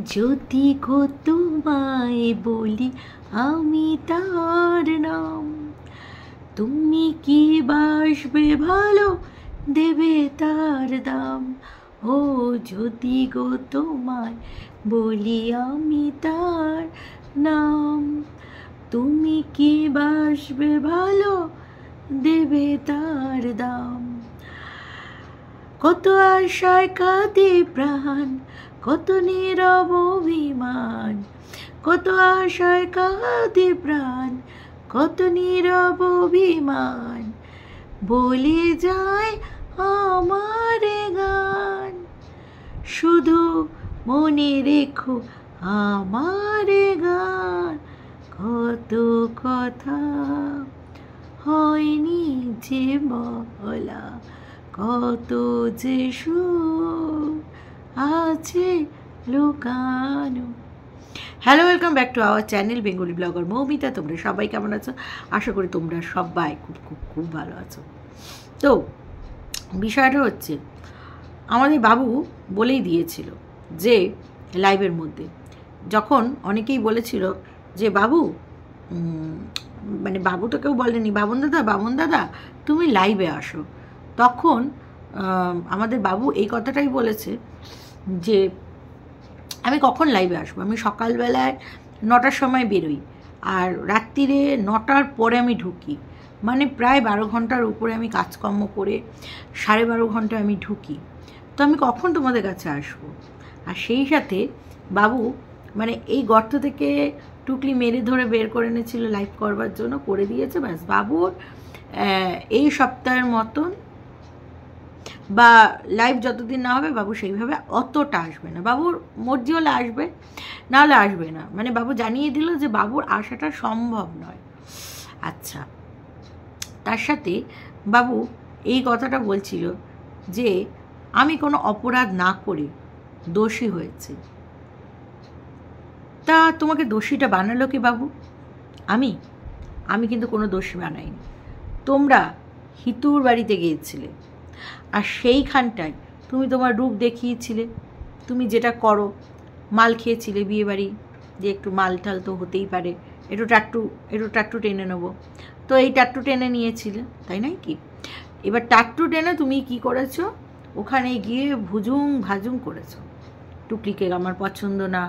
যদি গো তোমায় বলি আমি তার নাম, তুমি কি বাসবে ভালো, দেবে তার দাম। ও যদি গো তোমায় বলি আমি তার নাম, তুমি কি বাসবে ভালো, দেবে তার দাম। কত আশায় কাঁদে প্রাণ, কত নীরব অভিমান, কত আশায় কাঁদে প্রাণ, কত নীরব অভিমান, বলে যায় আমার গান। শুধু মনে রেখো আমার গান, কত কথা হয়নি যে বলা, কত যে সুর আছে লুকানো। Hello, welcome back to our channel Bengali blogger Moumita. তোমরা সবাই কেমন আছো? আশা করি তোমরা সবাই খুব খুব খুব ভালো আছো। তো বিষয়টা হচ্ছে, আমাদের বাবু বলেই দিয়েছিল যে লাইভের মধ্যে, যখন অনেকেই বলেছিল যে বাবু, মানে বাবু তো কেউ বলেনি, বাবন দাদা তুমি লাইভে আসো, তখন আমাদের বাবু এই কথাটাই বলেছে যে আমি কখন লাইভে আসবো, আমি সকালবেলায় 9টার সময় বেরোই আর রাত্রিরে 9টার পরে আমি ঢুকি, মানে প্রায় 12 ঘন্টার উপরে আমি কাজকর্ম করে 12.5 ঘন্টা আমি ঢুকি, তো আমি কখন তোমাদের কাছে আসবো। আর সেই সাথে বাবু মানে এই গর্ত থেকে টুকলি মেরে ধরে বের করে এনেছিল লাইভ করবার জন্য, করে দিয়েছে। ব্যাস, বাবুর এই সপ্তাহের মতন বা লাইভ যতদিন না হবে বাবু সেইভাবে অতটা আসবে না। বাবুর মর্জি হলে আসবে, না হলে আসবে না, মানে বাবু জানিয়ে দিল যে বাবুর আসাটা সম্ভব নয়। আচ্ছা, তার সাথে বাবু এই কথাটা বলছিল যে আমি কোনো অপরাধ না করে দোষী হয়েছে। তা তোমাকে দোষীটা বানালো কি বাবু? আমি কিন্তু কোনো দোষী বানাইনি। তোমরা হিতুর বাড়িতে গিয়েছিলে আর সেইখানটায় তুমি তোমার রূপ দেখিয়েছিলে, তুমি যেটা করো, মাল খেয়েছিলে বিয়ে বাড়ি, যে একটু মাল টাল তো হতেই পারে, একটু টাট্টু টেনে নেবো, তো এই টাট্টু টেনে নিয়েছিলে, তাই নয় কি? এবার টাট্টু টেনে তুমি কি করেছো, ওখানে গিয়ে ভুজুং ভাজুং করেছো। টুকলিকে আমার পছন্দ না,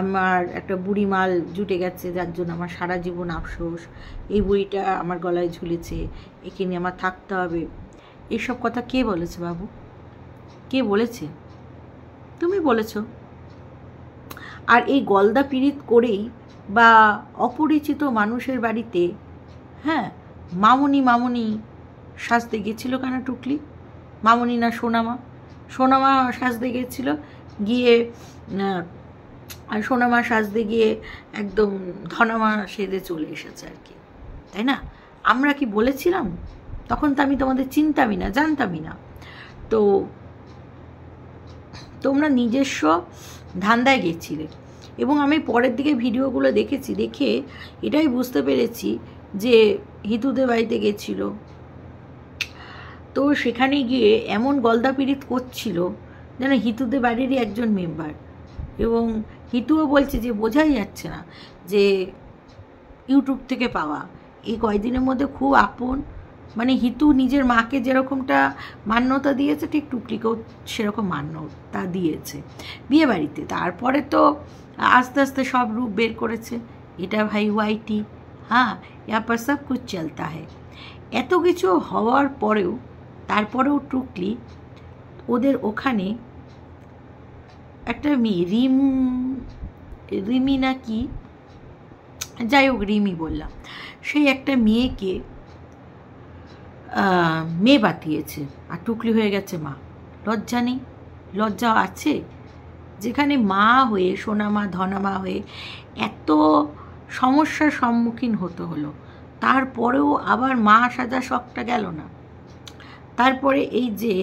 আমার একটা বুড়ি মাল জুটে গেছে যার জন্য আমার সারা জীবন আফসোস, এই বুড়িটা আমার গলায় ঝুলেছে, একে নিয়ে আমার থাকতে হবে। এইসব কথা কে বলেছে বাবু? কে বলেছে? তুমি বলেছো। আর এই গলদা পীড়িত করেই বা অপরিচিত মানুষের বাড়িতে, হ্যাঁ, মামুনি সাজতে গেছিল কেন টুকলি? মামুনি না সোনামা সাজতে গেছিল, গিয়ে আর সোনামা সাজতে গিয়ে একদম ধনামা সেজে চলে এসেছে আর কি, তাই না? আমরা কি বলেছিলাম? তখন তো আমি তোমাদের চিনতামই না, জানতামই না। তো তোমরা নিজস্ব ধান্দায় গেছিলে, এবং আমি পরের দিকে ভিডিওগুলো দেখেছি, দেখে এটাই বুঝতে পেরেছি যে হিতুদের বাড়িতে গেছিল, তো সেখানে গিয়ে এমন গলদা পীড়িত করছিল যেন হিতুদের বাড়িরই একজন মেম্বার, এবং হিতুও বলছে যে বোঝাই যাচ্ছে না যে ইউটিউব থেকে পাওয়া, এই কয়দিনের মধ্যে খুব আপন, মানে হিতু নিজের মাকে যেরকমটা মান্যতা দিয়েছে ঠিক টুকলিকেও সেরকম মান্যতা দিয়েছে বিয়ে বাড়িতে। তারপরে তো আস্তে আস্তে সব রূপ বের করেছে, এটা ভাই ওয়াইটি, হ্যাঁ, ইয়া পর সব কুছ চলতা হ্যায়। এত কিছু হওয়ার পরেও তারপরেও টুকলি ওদের ওখানে একটা মেয়ে রিমি না কি, যাই হোক রিমি বললাম, সেই একটা মেয়েকে মেয়ে বাতিয়েছে আর টুকলি হয়ে গেছে মা। লজ্জা নেই? লজ্জা আছে? যেখানে মা হয়ে, সোনামা ধনামা হয়ে এত সমস্যার সম্মুখীন হতে হলো, তারপরেও আবার মা সাজা শখটা গেল না। তারপরে এই যে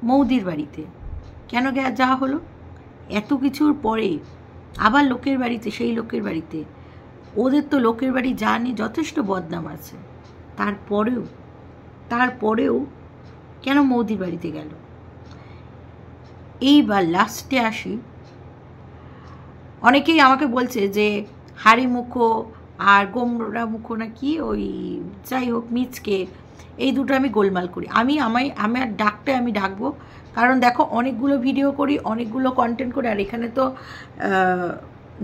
মৌদির বাড়িতে কেন যাওয়া হলো? এত কিছুর পরে আবার লোকের বাড়িতে, সেই লোকের বাড়িতে, ওদের তো লোকের বাড়ি জানি যথেষ্ট বদনাম আছে, তারপরেও কেন মৌদির বাড়িতে গেল? এইবার লাস্টে আসি, অনেকেই আমাকে বলছে যে হাড়িমুখো আর গোমরা মুখো নাকি ওই যাই হোক মিচকে, এই দুটো আমি গোলমাল করি। আমার ডাকতে আমি ডাকবো, কারণ দেখো অনেকগুলো ভিডিও করি, অনেকগুলো কন্টেন্ট করি, আর এখানে তো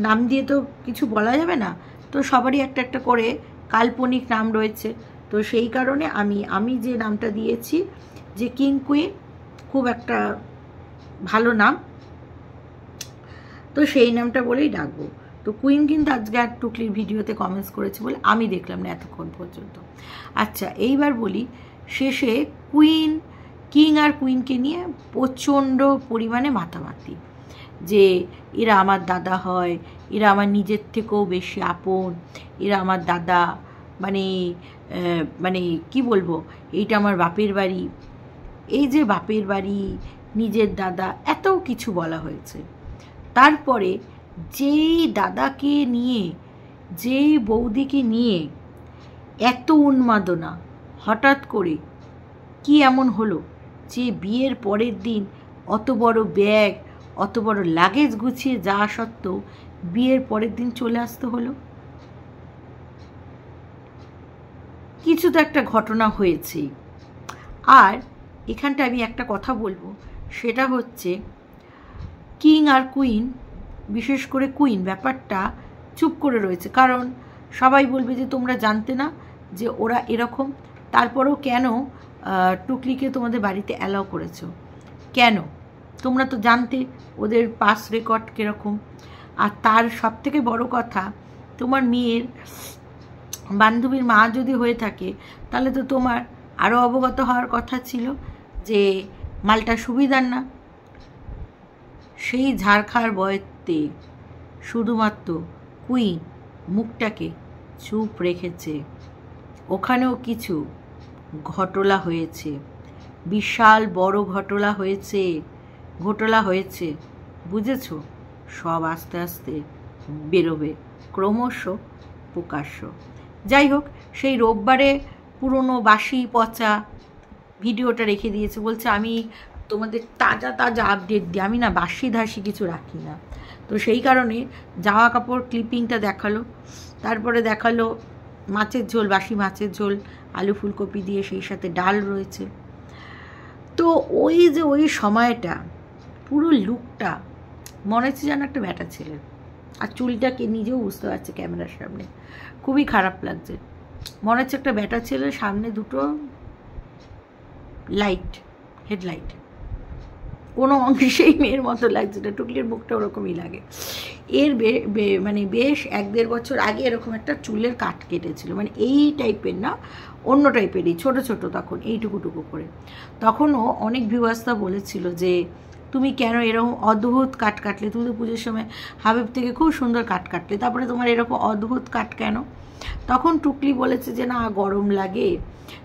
নাম দিয়ে তো কিছু বলা যাবে না, তো সবারই একটা একটা করে কাল্পনিক নাম রয়েছে। তো সেই কারণে আমি যে নামটা দিয়েছি যে কিং কুইন, খুব একটা ভালো নাম, তো সেই নামটা বলেই ডাকবো। তো কুইন কিন্তু আজকে আর টুকলির ভিডিওতে কমেন্টস করেছে বলে আমি দেখলাম না এতক্ষণ পর্যন্ত। আচ্ছা, এইবার বলি, শেষে কিং আর কুইনকে নিয়ে প্রচণ্ড পরিমাণে মাতামাতি, যে এরা আমার দাদা হয়, এরা আমার নিজের থেকেও বেশি আপন, এরা আমার দাদা, মানে মানে কি বলবো, এইটা আমার বাপের বাড়ি, এই যে বাপের বাড়ি, নিজের দাদা, এত কিছু বলা হয়েছে। তারপরে যেই দাদাকে নিয়ে, যেই বৌদিকে নিয়ে এত উন্মাদনা, হঠাৎ করে কি এমন হলো যে বিয়ের পরের দিন অত বড় ব্যাগ, অত বড় লাগেজ গুছিয়ে যাওয়া সত্ত্বেও বিয়ের পরের দিন চলে আসতে হলো? কিছু তো একটা ঘটনা হয়েছে। আর এখানটা আমি একটা কথা বলবো, সেটা হচ্ছে কিং আর কুইন, বিশেষ করে কুইন ব্যাপারটা চুপ করে রয়েছে, কারণ সবাই বলবে যে তোমরা জানতে না যে ওরা এরকম, তারপরেও কেন টুকলিকে তোমাদের বাড়িতে অ্যালাউ করেছো? কেন? তোমরা তো জানতে ওদের পাস রেকর্ড কীরকম। আর তার সবথেকে বড় কথা, তোমার মেয়ের বান্ধবীর মা যদি হয়ে থাকে, তাহলে তো তোমার আরও অবগত হওয়ার কথা ছিল যে মালটা সুবিধার না। সেই ঝাড়খার বয়তে শুধুমাত্র কুইন মুখটাকে চুপ রেখেছে। ওখানেও কিছু ঘটনা হয়েছে, বিশাল বড় ঘটনা হয়েছে, বুঝেছ? সব আস্তে আস্তে বেরোবে, ক্রমশ প্রকাশ্য। যাই হোক, সেই রোববারে পুরনো বাসি পচা ভিডিওটা রেখে দিয়েছে, বলছে আমি তোমাদের তাজা তাজা আপডেট দিই, আমি না বাসি ধাসি কিছু রাখি না। তো সেই কারণে জামা কাপড় ক্লিপিংটা দেখালো, তারপরে দেখালো মাছের ঝোল, বাসি মাছের ঝোল, আলু ফুলকপি দিয়ে, সেই সাথে ডাল রয়েছে। তো ওই যে ওই সময়টা, পুরো লুকটা মনে হচ্ছে যেন একটা ব্যাটা ছেলে, আর চুলটাকে নিজেও বুঝতে পারছে ক্যামেরার সামনে, খুবই খারাপ লাগছে। মনে হচ্ছে একটা ব্যাটা ছেলের সামনে দুটো লাইট, হেডলাইট, কোনো অংশেই মেয়ের মতো লাগছে না। টুকলির মুখটা ওরকমই লাগে। এর মানে বেশ 1-1.5 বছর আগে এরকম একটা চুলের কাট কেটেছিল, মানে এই টাইপের না, অন্য টাইপেরই, ছোট ছোট, তখন এইটুকুটুকু করে। তখনও অনেক ভিউয়ার্সরা বলেছিল যে তুমি কেন এরকম অদ্ভুত কাট কাটলে, তুমি তো পুজোর সময় হাবিব থেকে খুব সুন্দর কাট কাটলে, তারপরে তোমার এরকম অদ্ভুত কাট কেন? তখন টুকলি বলেছে যে না, গরম লাগে,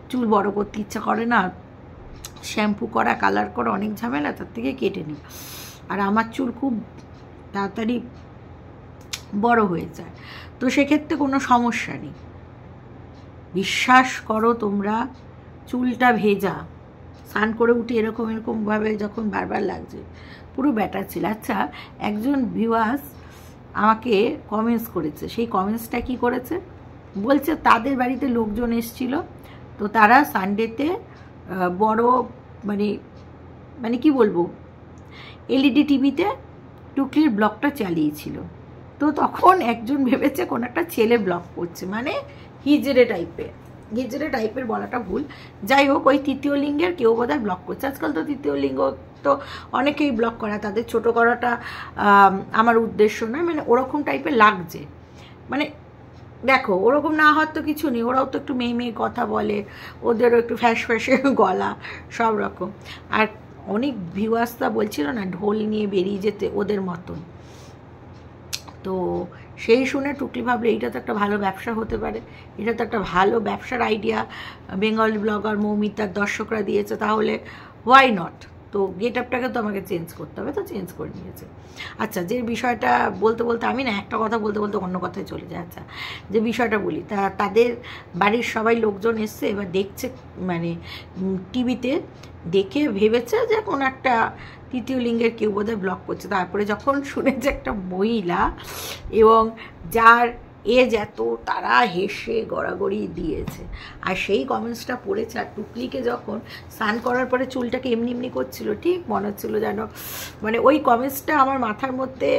চুল বড় করতে ইচ্ছা করে না, শ্যাম্পু করা, কালার করা অনেক ঝামেলা, তার থেকে কেটে নিই। আর আমার চুল খুব তাড়াতাড়ি বড় হয়ে যায়, তো সেক্ষেত্রে কোনো সমস্যা নেই। বিশ্বাস করো তোমরা, চুলটা ভেজা, স্নান করে উঠে এরকমভাবে যখন বারবার লাগছে, পুরো ব্যাটার ছিল। আচ্ছা, একজন ভিউয়ার্স আমাকে কমেন্টস করেছে, সেই কমেন্টসটা কি করেছে বলছে, তাদের বাড়িতে লোকজন এসেছিল, তো তারা সানডেতে বড় মানে কি বলবো, এলইডি টিভিতে টুকলির ব্লগটা চালিয়েছিল। তো তখন একজন ভেবেছে কোনো একটা ছেলে ব্লগ করছে, মানে হিজড়ে টাইপের বলাটা ভুল। যাই হোক, ওই তৃতীয় লিঙ্গের কেউ বোধহয় ব্লগ করছে। আজকাল তো তৃতীয় লিঙ্গ তো অনেকেই ব্লগ করা, তাদের ছোট করাটা আমার উদ্দেশ্য নয়, মানে ওরকম টাইপের লাগছে। মানে দেখো, ওরকম না হওয়ার তো কিছু নেই, ওরাও তো একটু মেয়ে কথা বলে, ওদেরও একটু ফ্যাশে গলা, সব রকম। আর অনেক ভিউয়ার্সরা বলছিল না ঢোল নিয়ে বেরিয়ে যেতে, ওদের মতন। তো সেই শুনে টুকলি ভাবলে এইটা তো একটা ভালো ব্যবসা হতে পারে, এটা তো একটা ভালো ব্যবসার আইডিয়া বেঙ্গল ব্লগার মৌমিতার দর্শকরা দিয়েছে, তাহলে হোয়াই নট, তো গেট আপটাকে তো আমাকে চেঞ্জ করতে হবে, তো চেঞ্জ করে নিয়েছে। আচ্ছা, যে বিষয়টা বলতে বলতে আমি না একটা কথা বলতে বলতে অন্য কথায় চলে যায়। আচ্ছা, যে বিষয়টা বলি, তাদের বাড়ির সবাই লোকজন এসছে, এবার দেখছে মানে টিভিতে, দেখে ভেবেছে যে কোনো একটা তৃতীয় লিঙ্গের কেউ বোধহয় ব্লগ করছে। তারপরে যখন শুনেছে একটা মহিলা এবং যার এজ এত, তারা হেসে গড়াগড়ি দিয়েছে। আর সেই কমেন্টসটা পড়েছে। আর টুকলিকে যখন স্নান করার পরে চুলটাকে এমনি এমনি করছিল, ঠিক মনে হচ্ছিলো যেন মানে ওই কমেন্টসটা আমার মাথার মধ্যে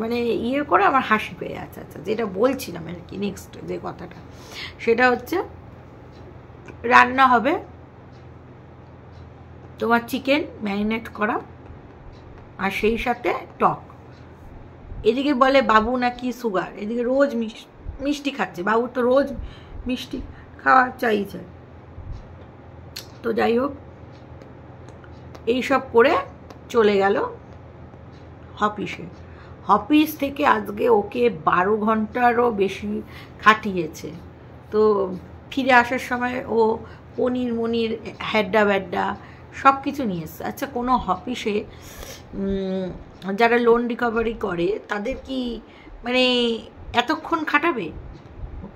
মানে ইয়ে করে আমার হাসি পেয়ে আছে। আচ্ছা, যেটা বলছিলাম আর কি, নেক্সট যে কথাটা, সেটা হচ্ছে রান্না হবে তোমার চিকেন ম্যারিনেট করা, আর সেই সাথে টক। এদিকে বলে বাবু নাকি সুগার, এদিকে রোজ মিষ্টি খাচ্ছে। বাবু তো রোজ মিষ্টি খাওয়া চাই। তো যাই হোক, এইসব করে চলে গেল অফিসে। অফিস থেকে আজকে ওকে 12 ঘন্টারও বেশি খাটিয়েছে। তো ফিরে আসার সময় ও পনির মনির হ্যাড্ডা ব্যাড্ডা সব কিছু নিয়ে এসছে। আচ্ছা, কোনো অফিসে যারা লোন রিকভারি করে তাদের কি মানে এতক্ষণ খাটাবে?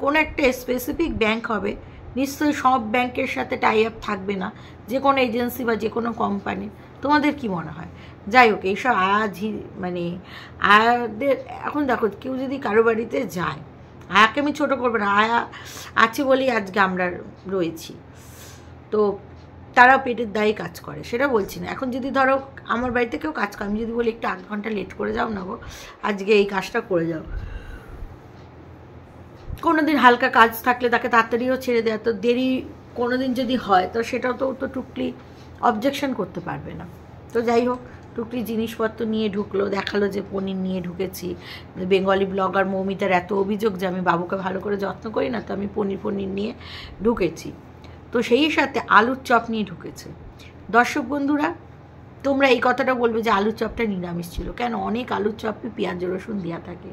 কোনো একটা স্পেসিফিক ব্যাংক হবে, নিশ্চয়ই সব ব্যাংকের সাথে টাই আপ থাকবে না, যে কোনো এজেন্সি বা যে কোনো কোম্পানি। তোমাদের কি মনে হয়? যাই হোক, এইসব আজই মানে আয়াদের এখন দেখো, কেউ যদি কারো বাড়িতে যায়, আয়াকে আমি ছোটো করবো না, আয়া আছে বলেই আজকে আমরা রয়েছি। তো তারাও পেটের দায়ে কাজ করে, সেটা বলছি না। এখন যদি ধরো আমার বাড়িতে কেউ কাজ করে, আমি যদি বলি একটু 8 ঘন্টা লেট করে যাও না গো, আজকে এই কাজটা করে যাও, কোনো দিন হালকা কাজ থাকলে তাকে তাড়াতাড়িও ছেড়ে দেওয়া। তো দেরি কোনো দিন যদি হয় তো সেটাও তো টুকলি অবজেকশন করতে পারবে না। তো যাই হোক, টুকলি জিনিসপত্র নিয়ে ঢুকলো, দেখালো যে পনির নিয়ে ঢুকেছি। বেঙ্গলি ব্লগার মৌমিতার এত অভিযোগ যে আমি বাবুকে ভালো করে যত্ন করি না, তো আমি পনির নিয়ে ঢুকেছি। তো সেই সাথে আলুর চপ নিয়ে ঢুকেছে। দর্শক বন্ধুরা, তোমরা এই কথাটা বলবে যে আলুর চপটা নিরামিষ ছিল কেন? অনেক আলুর চপে পেঁয়াজ রসুন দেওয়া থাকে।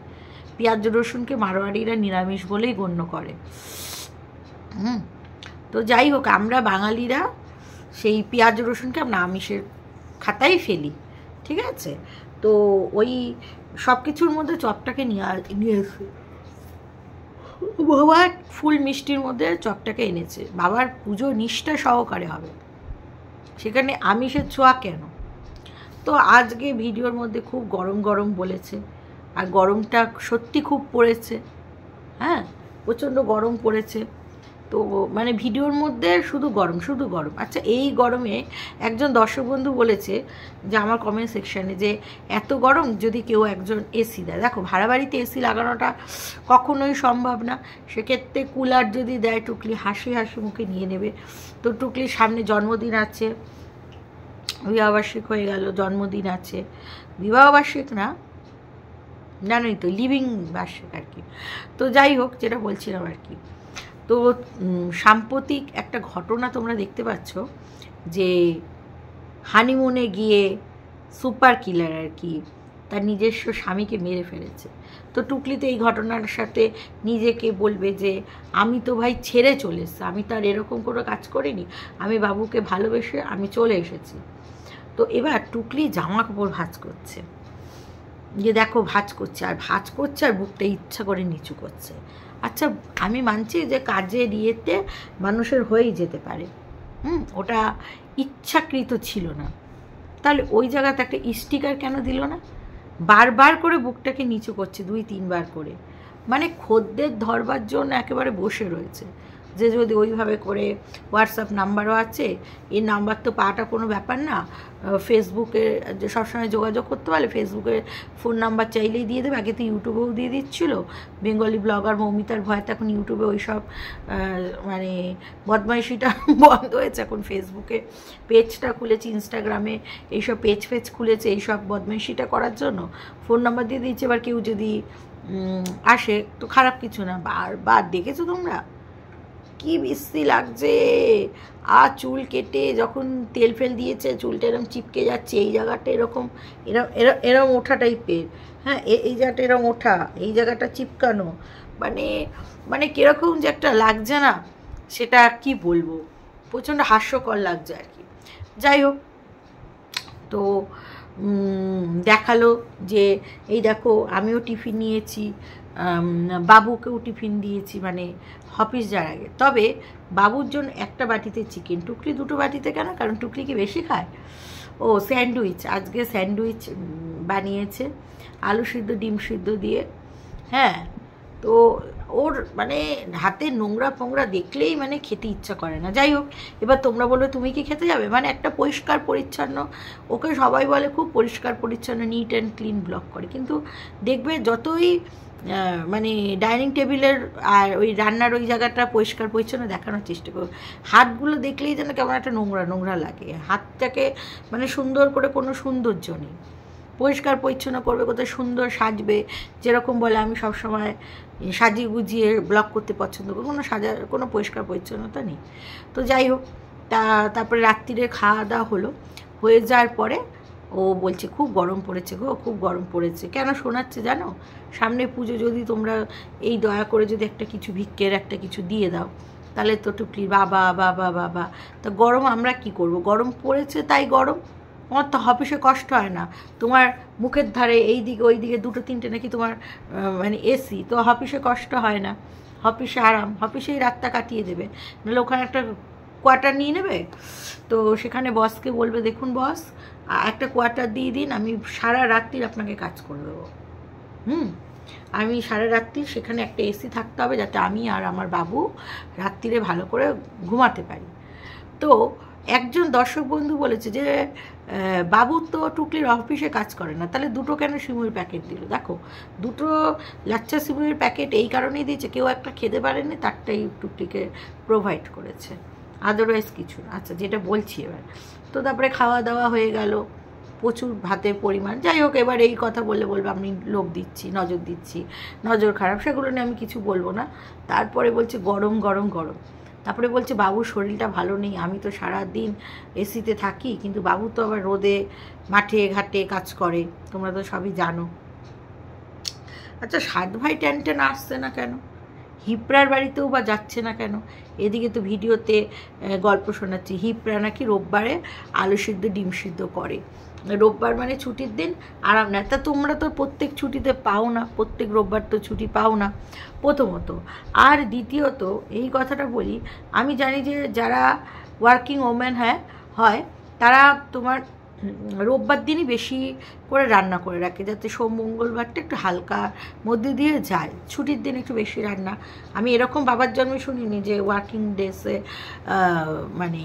পেঁয়াজ রসুনকে মারোয়াড়িরা নিরামিষ বলেই গণ্য করে। তো যাই হোক, আমরা বাঙালিরা সেই পেঁয়াজ রসুনকে আমরা আমিষের খাতায় ফেলি, ঠিক আছে? তো ওই সব কিছুর মধ্যে চপটাকে নিয়ে এসে বাবা ফুল মিষ্টির মধ্যে চপটাকে এনেছে। বাবার পুজো নিষ্ঠা সহকারে হবে, সেখানে আমিষের ছোঁয়া কেন? তো আজকে ভিডিওর মধ্যে খুব গরম গরম বলেছে, আর গরমটা সত্যি খুব পড়েছে। হ্যাঁ, প্রচণ্ড গরম পড়েছে। তো মানে ভিডিওর মধ্যে শুধু গরম শুধু গরম। আচ্ছা, এই গরমে একজন দর্শক বন্ধু বলেছে যে আমার কমেন্ট সেকশানে, যে এত গরম যদি কেউ একজন এসি দেয়। দেখো, ভাড়া বাড়িতে এসি লাগানোটা কখনোই সম্ভব না, সেক্ষেত্রে কুলার যদি দেয় টুকলি হাসি হাসি মুখে নিয়ে নেবে। তো টুকলির সামনে জন্মদিন আছে, বিবাহবার্ষিক হয়ে গেল, জন্মদিন আছে, বিবাহবার্ষিক না, জানোই তো, লিভিং বার্ষিক আর কি। তো যাই হোক, যেটা বলছিলাম আর কি, তো সাম্প্রতিক একটা ঘটনা তোমরা দেখতে পাচ্ছ যে হানিমুনে গিয়ে সুপার কিলার আর কি তার নিজস্ব স্বামীকে মেরে ফেলেছে। তো টুকলি তো এই ঘটনার সাথে নিজেকে বলবে যে আমি তো ভাই ছেড়ে চলে এসেছি, আমি তো আর এরকম কোনো কাজ করিনি, আমি বাবুকে ভালোবেসে আমি চলে এসেছি। তো এবার টুকলি জামা কাপড় ভাঁজ করছে, যে দেখো ভাঁজ করছে আর বুকটা ইচ্ছা করে নিচু করছে। আচ্ছা, আমি মানছি যে কাজের ইয়েতে মানুষের হয়েই যেতে পারে, ওটা ইচ্ছাকৃত ছিল না, তাহলে ওই জায়গাতে একটা স্টিকার কেন দিল না? বারবার করে বুকটাকে নিচু করছে, 2-3 বার করে, মানে খদ্দের ধরবার জন্য একেবারে বসে রয়েছে। যে যদি ওইভাবে করে, হোয়াটসঅ্যাপ নাম্বারও আছে, এই নাম্বার তো পাওয়াটা কোনো ব্যাপার না, ফেসবুকে যে সবসময় যোগাযোগ করতে পারলে ফেসবুকে ফোন নাম্বার চাইলেই দিয়ে দেবে। আগে তো ইউটিউবেও দিয়ে দিচ্ছিলো, বেঙ্গলি ব্লগার মৌমিতার ভয়তে এখন ইউটিউবে ওই সব মানে বদমাইশিটা বন্ধ হয়েছে, এখন ফেসবুকে পেজটা খুলেছে, ইনস্টাগ্রামে এইসব পেজ খুলেছে এইসব বদমাইশিটা করার জন্য, ফোন নাম্বার দিয়ে দিচ্ছে। এবার কেউ যদি আসে তো খারাপ কিছু না। বারবার দেখেছো তোমরা কি বিশ্রী লাগছে, আর চুল কেটে যখন তেল ফেল দিয়েছে চুলটা এরকম চিপকে যাচ্ছে, এই জায়গাটা এরকম এরম ওঠা টাইপের, হ্যাঁ, এই জায়গাটা এরম ওঠা, এই জায়গাটা চিপকানো, মানে কীরকম যে একটা লাগছে না, সেটা কি বলবো, প্রচণ্ড হাস্যকর লাগছে আর কি। যাই হোক, তো দেখালো যে এই দেখো আমিও টিফিন নিয়েছি, বাবুকেও টিফিন দিয়েছি, মানে অফিস যাওয়ার আগে। তবে বাবুর জন্য একটা বাটিতে চিকেন, টুকলি দুটো বাটিতে কেন, কারণ টুকলি কি বেশি খায়। ও স্যান্ডউইচ, আজকে স্যান্ডউইচ বানিয়েছে আলু সিদ্ধ ডিম সিদ্ধ দিয়ে। হ্যাঁ, তো ওর মানে হাতে নোংরা ফোংরা দেখলেই মানে খেতে ইচ্ছা করে না। যাই হোক, এবার তোমরা বলো তুমি কি খেতে যাবে? মানে একটা পরিষ্কার পরিচ্ছন্ন, ওকে সবাই বলে খুব পরিষ্কার পরিচ্ছন্ন, নিট অ্যান্ড ক্লিন ব্লগ করে, কিন্তু দেখবে যতই মানে ডাইনিং টেবিলের আর ওই রান্নার ওই জায়গাটা পরিষ্কার পরিচ্ছন্ন দেখানোর চেষ্টা করো, হাতগুলো দেখলেই যেন কেমন একটা নোংরা নোংরা লাগে। হাতটাকে মানে সুন্দর করে কোনো সৌন্দর্য নেই। পরিষ্কার পরিচ্ছন্ন করবে, কোথায় সুন্দর সাজবে, যেরকম বলে আমি সবসময় সাজিয়ে গুজিয়ে ব্লগ করতে পছন্দ করি, কোনো পরিষ্কার পরিচ্ছন্নতা নেই। তো যাই হোক, তারপরে রাত্রিরে খাওয়া দাওয়া হয়ে যাওয়ার পরে ও বলছে খুব গরম পড়েছে গো, খুব গরম পড়েছে। কেন শোনাচ্ছে জানো? সামনে পুজো, যদি তোমরা এই দয়া করে যদি একটা কিছু ভিক্ষের একটা কিছু দিয়ে দাও, তাহলে তো টুকলি বাবা বাবা বাবা। তা গরম আমরা কি করব? গরম পড়েছে তাই গরম, আমার তো অফিসে কষ্ট হয় না। তোমার মুখের ধারে এই দিকে ওই দিকে দুটো তিনটে নাকি তোমার মানে এসি, তো অফিসে কষ্ট হয় না, অফিসে আরাম, অফিসেই রাতটা কাটিয়ে দেবে। নাহলে ওখানে একটা কোয়ার্টার নিয়ে নেবে, তো সেখানে বসকে বলবে দেখুন বস একটা কোয়ার্টার দিয়ে দিন, আমি সারা রাত্রির আপনাকে কাজ করে দেবো। আমি সারা রাত্রি সেখানে একটা এসি থাকতে হবে, যাতে আমি আর আমার বাবু রাত্রিরে ভালো করে ঘুমাতে পারি। তো একজন দর্শক বন্ধু বলেছে যে বাবু তো টুকলির অফিসে কাজ করে না, তাহলে দুটো কেন সিমুইর প্যাকেট দিল? দেখো, দুটো লাচ্চা সিমুইর প্যাকেট এই কারণেই দিয়েছে, কেউ একটা খেতে পারেনি, তারটাই টুকলিকে প্রোভাইড করেছে, আদারওয়াইজ কিছু না। আচ্ছা, যেটা বলছি এবার, তো তারপরে খাওয়া দাওয়া হয়ে গেল, প্রচুর ভাতের পরিমাণ। যাই হোক, এবার এই কথা বললে বলবো আমি লোভ দিচ্ছি, নজর দিচ্ছি, নজর খারাপ, সেগুলো নিয়ে আমি কিছু বলবো না। তারপরে বলছে গরম গরম গরম, তারপরে বলছে বাবুর শরীরটা ভালো নেই, আমি তো সারাদিন এসিতে থাকি, কিন্তু বাবু তো আবার রোদে মাঠে ঘাটে কাজ করে, তোমরা তো সবই জানো। আচ্ছা, সাত ভাই ট্যান আসছে না কেন? হিপড়ার বাড়িতেও বা যাচ্ছে না কেন? এদিকে তো ভিডিওতে গল্প শোনাচ্ছি, হিপড়া নাকি রোববারে আলু সিদ্ধ ডিম সিদ্ধ করে, রোববার মানে ছুটির দিন, আরাম নেয়। তা তোমরা তো প্রত্যেক ছুটিতে পাও না, প্রত্যেক রোববার তো ছুটি পাও না, প্রথমত। আর দ্বিতীয়ত এই কথাটা বলি, আমি জানি যে যারা ওয়ার্কিং ওমেন হয় তারা তোমার রোববার দিনই বেশি করে রান্না করে রাখে, যাতে সোম মঙ্গলবারটা একটু হালকা মধ্যে দিয়ে যায়, ছুটির দিন একটু বেশি রান্না। আমি এরকম বাবার জন্মে শুনিনি যে ওয়ার্কিং ডেসে মানে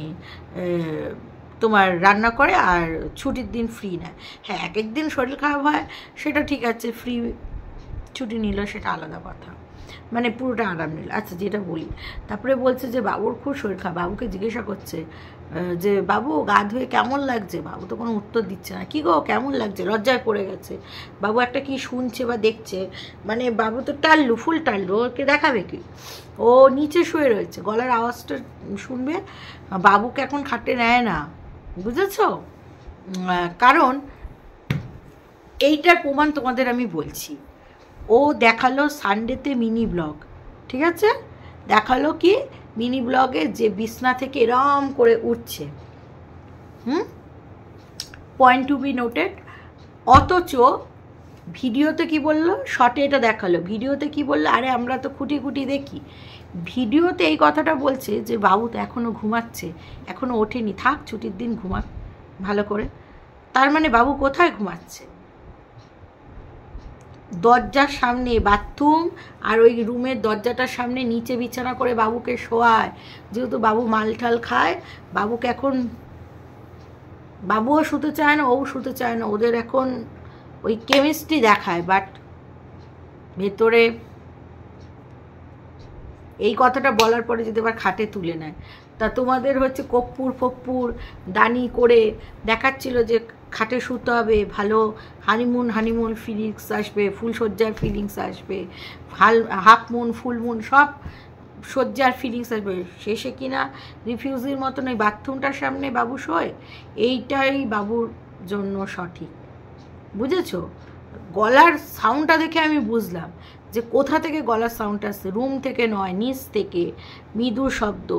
তোমার রান্না করে আর ছুটির দিন ফ্রি নেয়। হ্যাঁ, এক একদিন শরীর খারাপ হয় সেটা ঠিক আছে, ফ্রি ছুটি নিল সেটা আলাদা কথা, মানে পুরোটা আরাম নিল। আচ্ছা, যেটা বলি, তারপরে বলছে যে বাবুর খুব শরীর খারাপ, বাবুকে জিজ্ঞাসা করছে যে বাবু গা ধুয়ে কেমন লাগছে, বাবু তো কোনো উত্তর দিচ্ছে না, কী গো কেমন লাগছে, লজ্জায় পড়ে গেছে। বাবু একটা কি শুনছে বা দেখছে, মানে বাবু তো টাল্লু, ফুল টাল্লু, ওকে দেখাবে কি? ও নিচে শুয়ে রয়েছে, গলার আওয়াজটা শুনবে, বাবুকে এখন খাটে নেয় না, বুঝেছ? কারণ এইটার প্রমাণ তোমাদের আমি বলছি, ও দেখালো সানডেতে মিনি ব্লগ, ঠিক আছে, দেখালো কি মিনি ব্লগে যে বিছনা থেকে এরম করে উঠছে, পয়েন্ট টু বি নোটেড। অথচ ভিডিওতে কি বললো, শর্টে এটা দেখালো, ভিডিওতে কি বললো, আরে আমরা তো খুঁটি খুঁটি দেখি, ভিডিওতে এই কথাটা বলছে যে বাবু তো এখনও ঘুমাচ্ছে, এখনও ওঠেনি, থাক ছুটির দিন ঘুমাক ভালো করে। তার মানে বাবু কোথায় ঘুমাচ্ছে? দরজার সামনে বাথরুম, আর ওই রুমের দরজাটার সামনে নিচে বিছানা করে বাবুকে শোয়ায়, যেহেতু বাবু মালঠাল খায়, বাবুকে এখন বাবুও শুতে চায় না, ও শুতে চায় না, ওদের এখন ওই কেমিস্ট্রি দেখায়, বাট ভেতরে এই কথাটা বলার পরে যদি আবার খাটে তুলে নেয়, তা তোমাদের হচ্ছে কপ্পুর ফপ্পুর দানি করে দেখাচ্ছিল যে খাটে শুতে হবে, ভালো হানিমুন ফিলিংস আসবে, ফুলসজ্জার ফিলিংস আসবে, হাফ মুন ফুল মুন সব সজ্জার ফিলিংস আসবে। শেষে কিনা রিফিউজির মতন ওই বাথরুমটার সামনে বাবু শোয়, এইটাই বাবুর জন্য সঠিক, বুঝেছো? গলার সাউন্ডটা দেখে আমি বুঝলাম যে কোথা থেকে গলার সাউন্ডটা আসছে, রুম থেকে নয়, নিচ থেকে মৃদু শব্দ,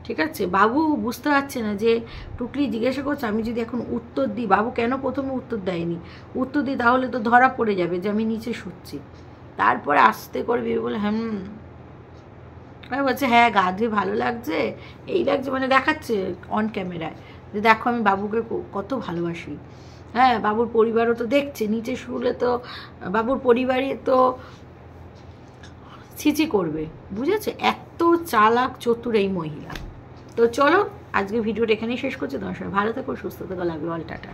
ঠিক আছে? বাবু বুঝতে পারছে না যে টুকলি জিজ্ঞাসা করছে, আমি যদি এখন উত্তর দিই, বাবু কেন প্রথমে উত্তর দেয়নি, উত্তর দিই তাহলে তো ধরা পড়ে যাবে যে আমি নিচে শুচ্ছি। তারপরে আস্তে করে ভেবে বলে আমি বলছে হ্যাঁ গা ধুয়ে ভালো লাগছে, এই লাগছে, মানে দেখাচ্ছে অন ক্যামেরায় যে দেখো আমি বাবুকে কত ভালোবাসি। হ্যাঁ, বাবুর পরিবারও তো দেখছে, নিচে শুলে তো বাবুর পরিবারই তো ছিচি করবে, বুঝেছে? এত চালাক চতুর এই মহিলা। তো চলো আজকে ভিডিওটা এখানেই শেষ করছি। তোমার সবাই ভালো থেকো, সুস্থ থেকো, লাভ ইউ অল, টাটা।